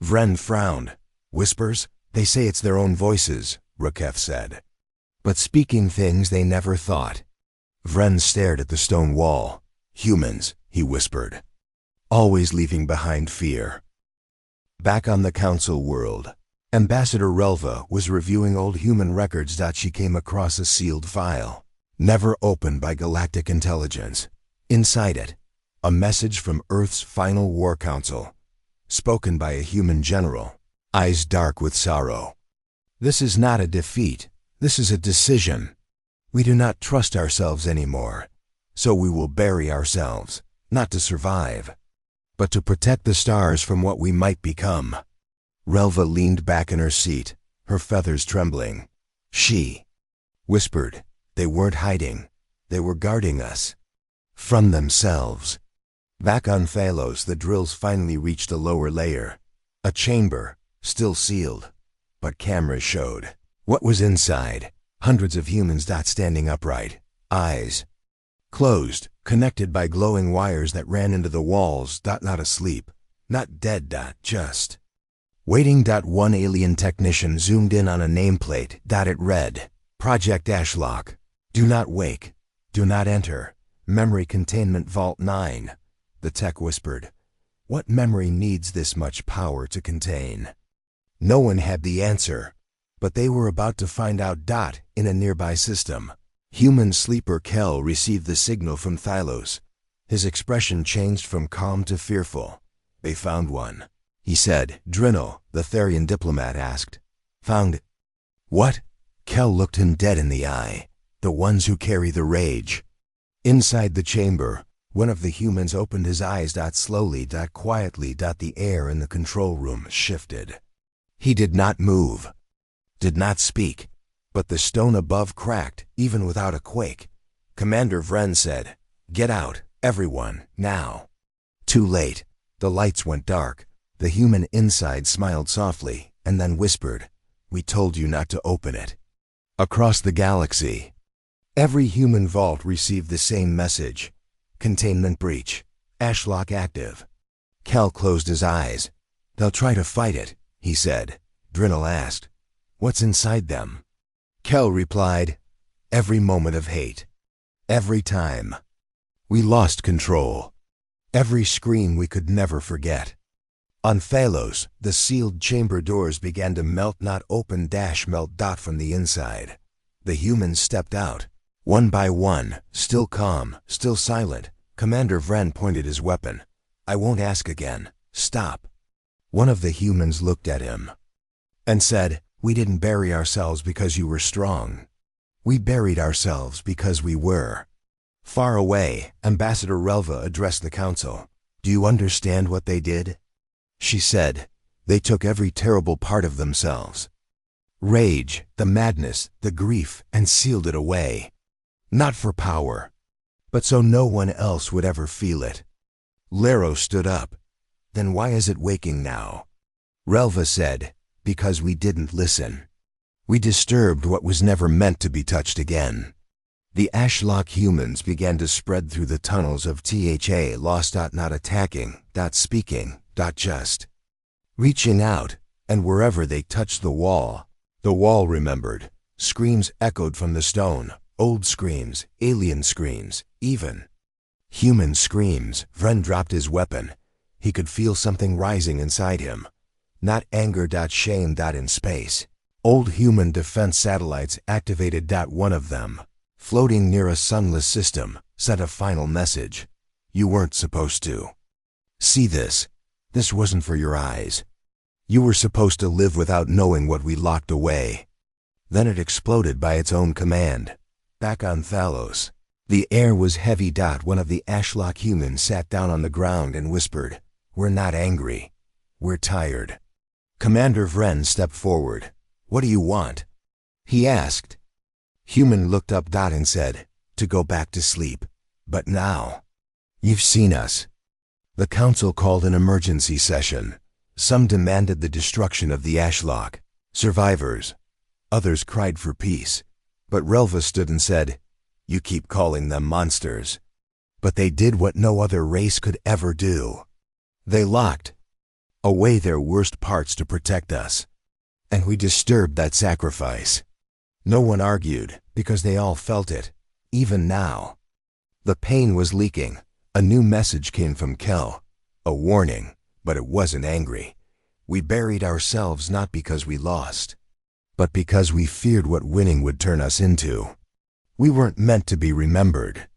Vren frowned. Whispers? They say it's their own voices, Raketh said. But speaking things they never thought. Vren stared at the stone wall. Humans, he whispered. Always leaving behind fear. Back on the council world, Ambassador Relva was reviewing old human records. She came across a sealed file, never opened by galactic intelligence. Inside it, a message from Earth's final war council, spoken by a human general, eyes dark with sorrow. This is not a defeat, this is a decision. We do not trust ourselves anymore, so we will bury ourselves, not to survive, but to protect the stars from what we might become. Relva leaned back in her seat, her feathers trembling. She whispered, They weren't hiding, they were guarding us from themselves. Back on Thalos, the drills finally reached a lower layer, a chamber, still sealed, but cameras showed what was inside. Hundreds of humans standing upright, eyes closed, connected by glowing wires that ran into the walls. Not asleep, not dead. Just waiting. One alien technician zoomed in on a nameplate. It read, Project Ashlock. Do not wake. Do not enter. Memory Containment Vault 9. The tech whispered, what memory needs this much power to contain? No one had the answer, but they were about to find out. In a nearby system, human sleeper Kel received the signal from Thylos. His expression changed from calm to fearful. They found one, he said. Drinal, the Therian diplomat, asked. Found what? Kel looked him dead in the eye. The ones who carry the rage. Inside the chamber, one of the humans opened his eyes. Slowly, quietly. The air in the control room shifted. He did not move, did not speak, but the stone above cracked, even without a quake. Commander Vren said, get out, everyone, now. Too late. The lights went dark. The human inside smiled softly, and then whispered, we told you not to open it. Across the galaxy, every human vault received the same message. Containment breach. Ashlock active. Kel closed his eyes. They'll try to fight it, he said. Drinal asked, what's inside them? Kel replied, every moment of hate. Every time. We lost control. Every scream we could never forget. On Thalos, the sealed chamber doors began to melt. Not open. Melt. From the inside. The humans stepped out. One by one, still calm, still silent. Commander Vren pointed his weapon. I won't ask again. Stop. One of the humans looked at him and said, we didn't bury ourselves because you were strong. We buried ourselves because we were. Far away, Ambassador Relva addressed the council. Do you understand what they did? She said, they took every terrible part of themselves. Rage, the madness, the grief, and sealed it away. Not for power, but so no one else would ever feel it. Lero stood up. Then why is it waking now? Relva said, because we didn't listen. We disturbed what was never meant to be touched again. The Ashlock humans began to spread through the tunnels of THA, lost. Not attacking, speaking, just reaching out, and wherever they touched the wall remembered. Screams echoed from the stone. Old screams, alien screams, even human screams. Vren dropped his weapon. He could feel something rising inside him. Not anger. Shame. In space. Old human defense satellites activated. One of them, floating near a sunless system, sent a final message. You weren't supposed to see this. This wasn't for your eyes. You were supposed to live without knowing what we locked away. Then it exploded by its own command. Back on Thalos, the air was heavy. One of the Ashlock humans sat down on the ground and whispered, we're not angry. We're tired. Commander Vren stepped forward. What do you want? He asked. Human looked up. And said, to go back to sleep. But now, you've seen us. The council called an emergency session. Some demanded the destruction of the Ashlock. Survivors. Others cried for peace. But Relva stood and said, you keep calling them monsters. But they did what no other race could ever do. They locked away their worst parts to protect us. And we disturbed that sacrifice. No one argued, because they all felt it, even now. The pain was leaking. A new message came from Kel. A warning, but it wasn't angry. We buried ourselves not because we lost, but because we feared what winning would turn us into. We weren't meant to be remembered.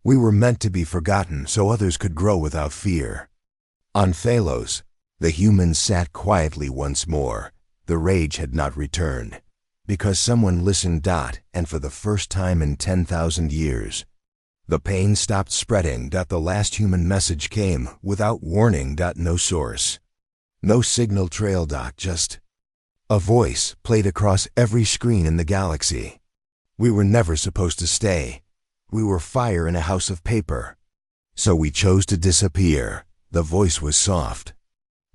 We were meant to be forgotten so others could grow without fear. On Thalos, the humans sat quietly once more. The rage had not returned, because someone listened. And for the first time in 10,000 years, the pain stopped spreading. The last human message came without warning. No source, no signal trail. Just a voice played across every screen in the galaxy. We were never supposed to stay. We were fire in a house of paper. So we chose to disappear. The voice was soft,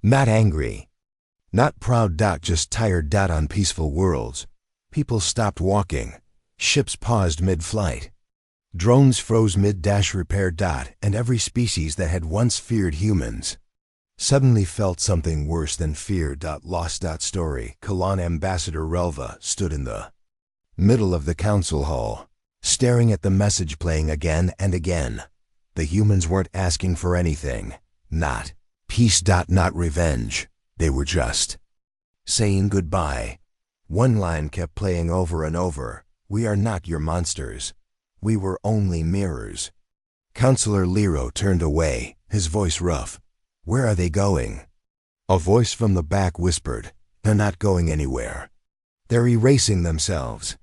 not angry, Not proud. Just tired. On peaceful worlds, people stopped walking. Ships paused mid-flight. Drones froze mid-repair. And every species that had once feared humans suddenly felt something worse than fear. Lost. Story. Kalan Ambassador Relva stood in the middle of the council hall, staring at the message playing again and again. The humans weren't asking for anything. Not peace. Not revenge. They were just saying goodbye. One line kept playing over and over. We are not your monsters. We were only mirrors. Counselor Lero turned away, his voice rough. Where are they going? A voice from the back whispered, they're not going anywhere. They're erasing themselves.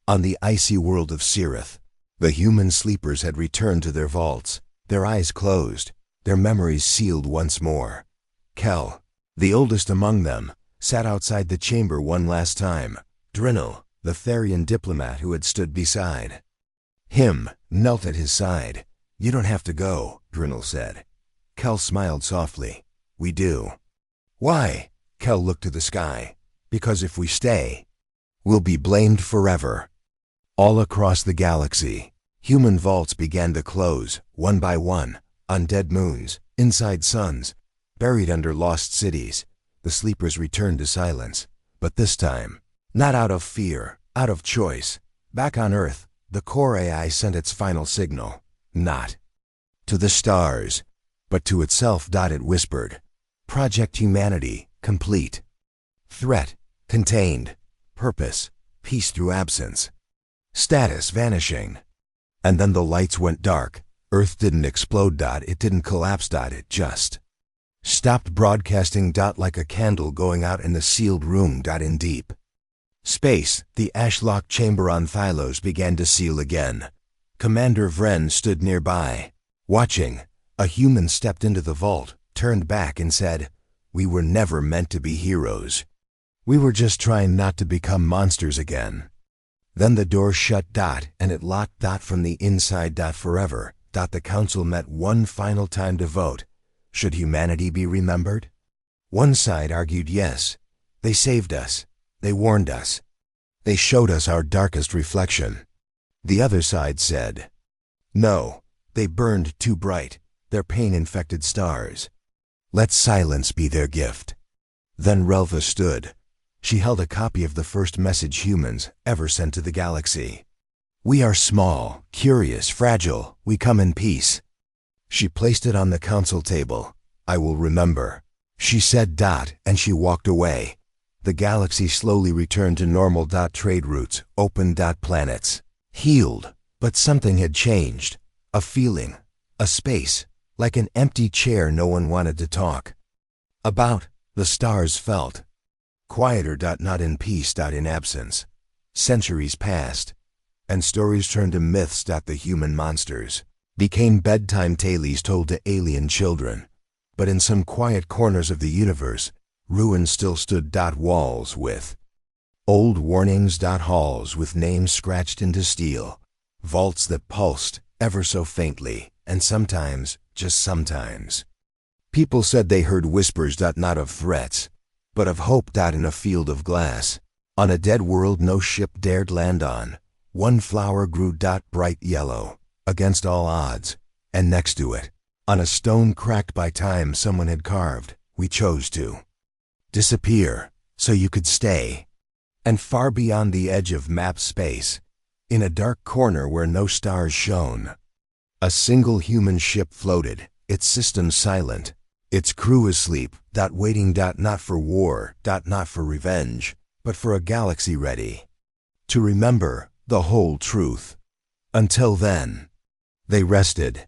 On the icy world of Sirith, the human sleepers had returned to their vaults, their eyes closed, their memories sealed once more. Kel, the oldest among them, sat outside the chamber one last time. Drinnel, the Therian diplomat who had stood beside him, knelt at his side. You don't have to go, Drinnel said. Kel smiled softly. We do. Why? Kel looked to the sky. Because if we stay, we'll be blamed forever. All across the galaxy, human vaults began to close, one by one, on dead moons, inside suns, buried under lost cities. The sleepers returned to silence, but this time, not out of fear, out of choice. Back on Earth, the core AI sent its final signal, not to the stars, but to itself. It whispered, Project Humanity, complete. Threat, contained. Purpose, peace through absence. Status, vanishing. And then the lights went dark. Earth didn't explode. It didn't collapse. It just stopped broadcasting. Like a candle going out in the sealed room. In deep space, the ash-locked chamber on Thylos began to seal again. Commander Vren stood nearby, watching. A human stepped into the vault, turned back and said, We were never meant to be heroes. We were just trying not to become monsters again. Then the door shut. And it locked. From the inside. Forever. The council met one final time to vote. Should humanity be remembered? One side argued yes. They saved us. They warned us. They showed us our darkest reflection. The other side said, no, they burned too bright. Their pain-infected stars. Let silence be their gift. Then Relva stood. She held a copy of the first message humans ever sent to the galaxy. We are small, curious, fragile. We come in peace. She placed it on the council table. I will remember, she said. And she walked away. The galaxy slowly returned to normal. Trade routes, open. Planets healed. But something had changed. A feeling, a space, like an empty chair no one wanted to talk about. The stars felt quieter. Not in peace. In absence. Centuries passed, and stories turned to myths. The human monsters became bedtime tales told to alien children. But in some quiet corners of the universe, ruins still stood. Walls with old warnings. Halls with names scratched into steel. Vaults that pulsed ever so faintly, and sometimes, just sometimes, people said they heard whispers. Not of threats, but of hope. In a field of glass, on a dead world no ship dared land on, one flower grew. Bright yellow, against all odds, and next to it, on a stone cracked by time someone had carved, we chose to disappear, so you could stay. And far beyond the edge of map space, in a dark corner where no stars shone, a single human ship floated, its systems silent, its crew asleep. Waiting. Not for war. Not for revenge, but for a galaxy ready to remember the whole truth. Until then, they rested,